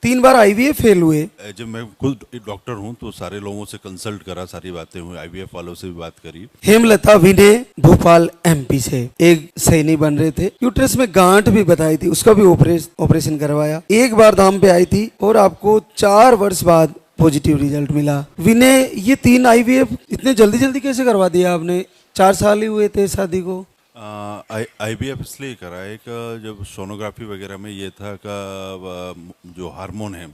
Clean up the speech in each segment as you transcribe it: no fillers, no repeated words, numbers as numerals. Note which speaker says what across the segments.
Speaker 1: 3 बार IVF fail हुए।
Speaker 2: जब मैं खुद डॉक्टर हूं तो सारे लोगों से कंसल्ट करा, सारी बातें हुई, आईवीएफ वालों से भी बात करी।
Speaker 1: हेमलता विनय भोपाल एमपी से एक सही नहीं बन रहे थे, यूट्रस में गांठ भी बताई थी, उसका भी ऑपरेशन करवाया। एक बार धाम पे आई थी और आपको 4 वर्ष बाद पॉजिटिव रिजल्ट मिला। विनय, ये 3 आईवीएफ इतने जल्दी जल्दी कैसे करवा दिया आपने? 4 साल ही हुए थे शादी को।
Speaker 2: आईवीएफ इसलिए करा है कि जब सोनोग्राफी वगैरह में ये था कि जो हार्मोन है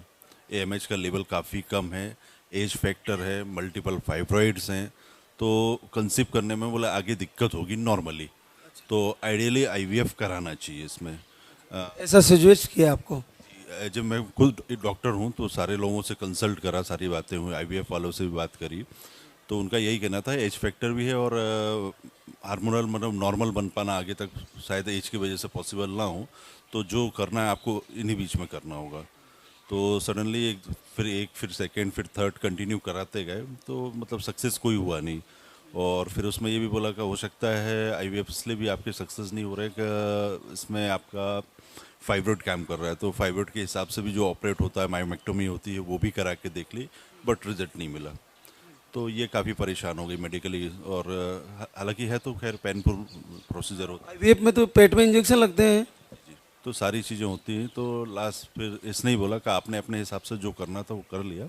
Speaker 2: एएमएच का लेवल काफ़ी कम है, एज फैक्टर है, मल्टीपल फाइब्रॉइड्स हैं, तो कंसीव करने में बोला आगे दिक्कत होगी नॉर्मली, तो आइडियली आईवीएफ कराना चाहिए इसमें।
Speaker 1: ऐसा सजेस्ट किया आपको?
Speaker 2: जब मैं खुद डॉक्टर हूं तो सारे लोगों से कंसल्ट करा, सारी बातें हुई, आईवीएफ वालों से भी बात करी, तो उनका यही कहना था एज फैक्टर भी है और हार्मोनल मतलब नॉर्मल बन पाना आगे तक शायद एज की वजह से पॉसिबल ना हो, तो जो करना है आपको इन्हीं बीच में करना होगा। तो सडनली एक फिर सेकेंड फिर थर्ड कंटिन्यू कराते गए, तो मतलब सक्सेस कोई हुआ नहीं। और फिर उसमें ये भी बोला कि हो सकता है आईवीएफ इसलिए भी आपके सक्सेस नहीं हो रहे कि इसमें आपका फाइब्रोइड काम कर रहा है, तो फाइब्रोइड के हिसाब से भी जो ऑपरेट होता है, मायोमेक्टोमी होती है, वो भी करा के देख ली बट रिजल्ट नहीं मिला। तो ये काफ़ी परेशान हो गई मेडिकली, और हालांकि है तो खैर पेनफुल प्रोसीजर होता है।
Speaker 1: आईवीएफ में तो पेट में इंजेक्शन लगते हैं
Speaker 2: जी, तो सारी चीज़ें होती हैं। तो लास्ट फिर इसने ही बोला कि आपने अपने हिसाब से जो करना था वो कर लिया,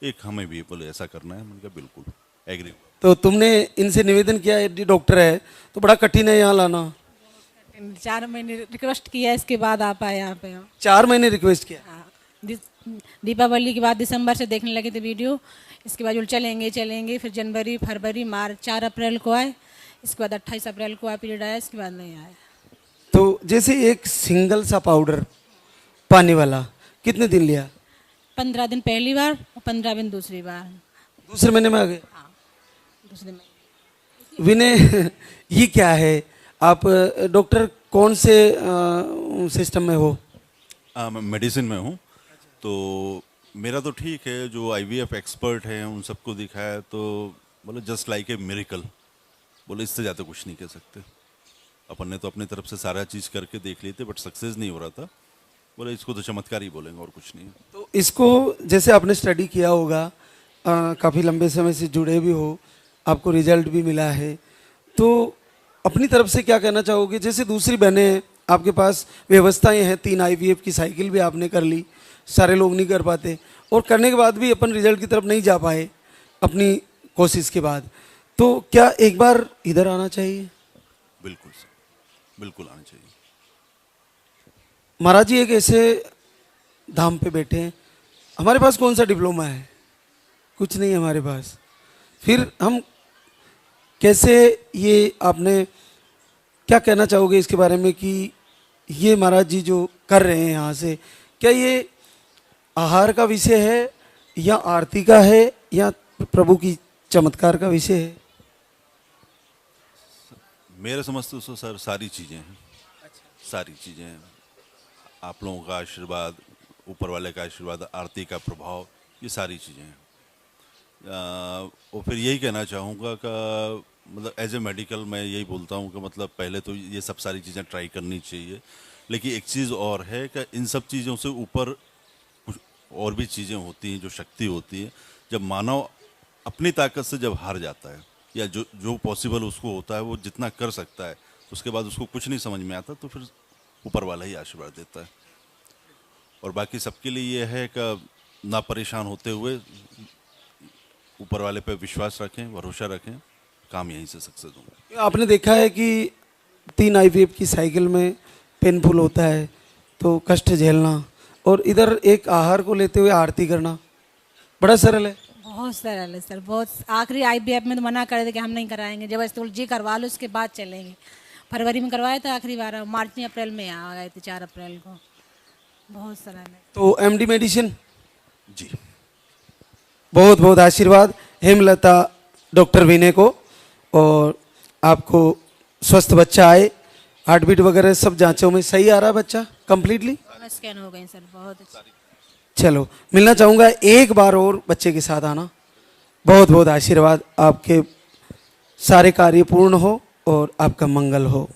Speaker 2: एक हमें भी बोले ऐसा करना है। मैंने कहा बिल्कुल एग्री।
Speaker 1: तो तुमने इनसे निवेदन किया, यदि डॉक्टर है तो बड़ा कठिन है यहाँ लाना।
Speaker 3: 4 महीने रिक्वेस्ट किया, इसके बाद आप आए यहाँ पे।
Speaker 1: 4 महीने रिक्वेस्ट किया?
Speaker 3: हाँ, दीपावली के बाद दिसंबर से देखने लगे थे वीडियो, इसके बाद जो चलेंगे, फिर जनवरी, फरवरी, मार्च, 4 अप्रैल को आए, इसके बाद 28 अप्रैल को पीरियड आया, इसके बाद नहीं आया।
Speaker 1: तो जैसे एक सिंगल सा पाउडर पानी वाला कितने दिन लिया?
Speaker 3: 15 दिन पहली बार और 15 दिन दूसरी बार।
Speaker 1: दूसरे महीने में आ गए?
Speaker 3: हाँ, दूसरे महीने।
Speaker 1: विनय, ये क्या है? आप डॉक्टर कौन से सिस्टम में हो?
Speaker 2: मैं मेडिसिन में हूँ, तो मेरा तो ठीक है। जो आईवीएफ एक्सपर्ट हैं उन सबको दिखाया तो बोले जस्ट लाइक ए मिरेकल, बोले इससे ज़्यादा कुछ नहीं कह सकते। अपन ने तो अपनी तरफ से सारा चीज़ करके देख ली थी बट सक्सेस नहीं हो रहा था, बोले इसको तो चमत्कार ही बोलेंगे और कुछ नहीं।
Speaker 1: तो इसको जैसे आपने स्टडी किया होगा, काफ़ी लंबे समय से जुड़े भी हो, आपको रिजल्ट भी मिला है, तो अपनी तरफ से क्या कहना चाहोगे? जैसे दूसरी बहनें हैं, आपके पास व्यवस्थाएं हैं, 3 आईवीएफ की साइकिल भी आपने कर ली, सारे लोग नहीं कर पाते, और करने के बाद भी अपन रिजल्ट की तरफ नहीं जा पाए अपनी कोशिश के बाद, तो क्या एक बार इधर आना चाहिए?
Speaker 2: बिल्कुल सर, बिल्कुल आना चाहिए।
Speaker 1: महाराज जी एक ऐसे धाम पे बैठे हैं, हमारे पास कौन सा डिप्लोमा है? कुछ नहीं है हमारे पास, फिर हम कैसे? ये आपने क्या कहना चाहोगे इसके बारे में कि ये महाराज जी जो कर रहे हैं यहाँ से, क्या ये आहार का विषय है या आरती का है या प्रभु की चमत्कार का विषय है?
Speaker 2: मेरे समझ तो सर सारी चीज़ें हैं। सारी चीज़ें हैं, आप लोगों का आशीर्वाद, ऊपर वाले का आशीर्वाद, आरती का प्रभाव, ये सारी चीज़ें हैं। और फिर यही कहना चाहूँगा कि मतलब एज ए मेडिकल मैं यही बोलता हूँ कि मतलब पहले तो ये सब सारी चीज़ें ट्राई करनी चाहिए, लेकिन एक चीज़ और है कि इन सब चीज़ों से ऊपर कुछ और भी चीज़ें होती हैं, जो शक्ति होती है। जब मानव अपनी ताकत से जब हार जाता है या जो पॉसिबल उसको होता है वो जितना कर सकता है, उसके बाद उसको कुछ नहीं समझ में आता, तो फिर ऊपर वाला ही आशीर्वाद देता है। और बाकी सबके लिए ये है कि ना परेशान होते हुए ऊपर वाले पे विश्वास रखें, भरोसा रखें, काम यहीं से सक्सेस होंगे।
Speaker 1: आपने देखा है कि 3 आईवीएफ की साइकिल में पेनफुल होता है, तो कष्ट झेलना, और इधर एक आहार को लेते हुए आरती करना बड़ा सरल है।
Speaker 3: बहुत सरल है सर, बहुत। आखिरी आईवीएफ में तो मना कर रहे थे कि हम नहीं कराएंगे, जब ऐसे जी करवा लो उसके बाद चलेंगे। फरवरी में करवाया था आखिरी बार, मार्च में, अप्रैल में आ गए थे 4 अप्रैल को। बहुत सरल है।
Speaker 1: तो एमडी मेडिसिन
Speaker 2: जी,
Speaker 1: बहुत बहुत आशीर्वाद हेमलता डॉक्टर विनय को, और आपको स्वस्थ बच्चा आए, हार्ट बीट वगैरह सब जांचों में सही आ रहा है बच्चा कंप्लीटली?
Speaker 3: स्कैन हो गए सर, बहुत अच्छा।
Speaker 1: चलो, मिलना चाहूँगा एक बार और बच्चे के साथ आना। बहुत बहुत आशीर्वाद, आपके सारे कार्य पूर्ण हो और आपका मंगल हो।